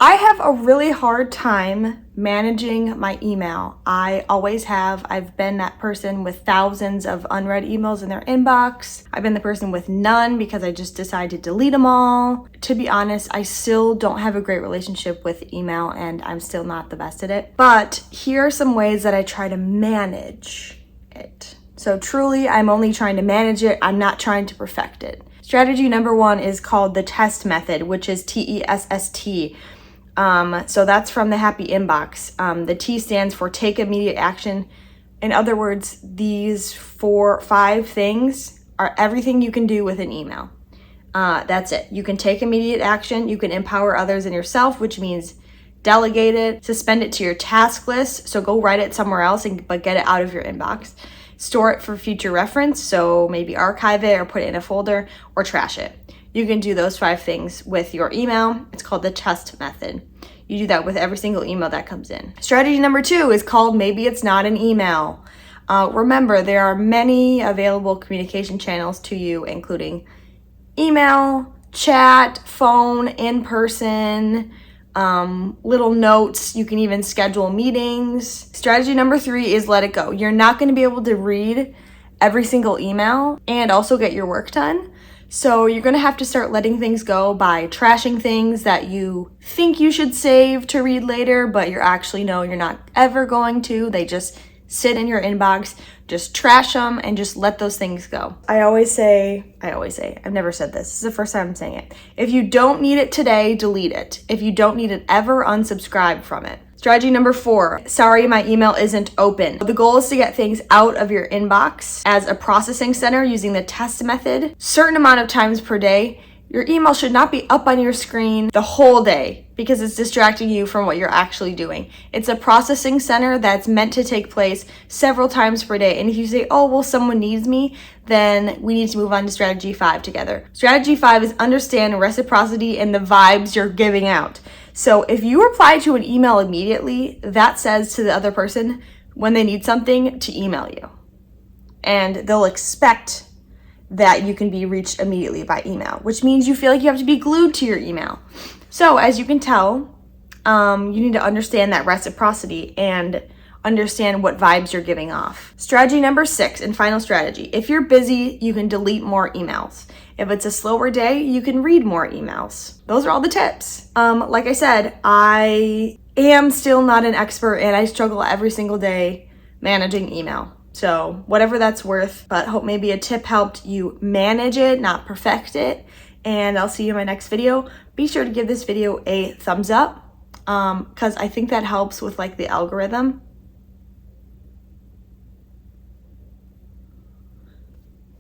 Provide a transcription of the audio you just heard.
I have a really hard time managing my email. I always have. I've been that person with thousands of unread emails in their inbox. I've been the person with none because I just decide to delete them all. To be honest, I still don't have a great relationship with email and I'm still not the best at it. But here are some ways that I try to manage it. So truly, I'm only trying to manage it. I'm not trying to perfect it. Strategy number 1 is called the TEST method, which is TESST. So that's from the Happy Inbox. The T stands for take immediate action. In other words, these 5 things are everything you can do with an email. That's it. You can take immediate action. You can empower others and yourself, which means delegate it, suspend it to your task list. So go write it somewhere else, but get it out of your inbox. Store it for future reference. So maybe archive it or put it in a folder or trash it. You can do those 5 things with your email. It's called the TEST method. You do that with every single email that comes in. Strategy number 2 is called maybe it's not an email. Remember, there are many available communication channels to you, including email, chat, phone, in person, little notes. You can even schedule meetings. Strategy number 3 is let it go. You're not going to be able to read every single email and also get your work done. So you're going to have to start letting things go by trashing things that you think you should save to read later, but you're not ever going to. They just sit in your inbox. Just trash them and just let those things go. I always say, I've never said this. This is the first time I'm saying it. If you don't need it today, delete it. If you don't need it ever, unsubscribe from it. Strategy number 4, sorry, my email isn't open. The goal is to get things out of your inbox as a processing center using the TEST method. Certain amount of times per day. Your email should not be up on your screen the whole day because it's distracting you from what you're actually doing. It's a processing center that's meant to take place several times per day. And if you say, oh, well, someone needs me, then we need to move on to strategy 5 together. Strategy 5 is understand reciprocity and the vibes you're giving out. So if you reply to an email immediately, that says to the other person when they need something to email you. And they'll expect that you can be reached immediately by email, which means you feel like you have to be glued to your email. So as you can tell, you need to understand that reciprocity and understand what vibes you're giving off. Strategy number 6 and final strategy. If you're busy, you can delete more emails. If it's a slower day, you can read more emails. Those are all the tips. Like I said, I am still not an expert and I struggle every single day managing email. So whatever that's worth, but hope maybe a tip helped you manage it, not perfect it. And I'll see you in my next video. Be sure to give this video a thumbs up because I think that helps with like the algorithm.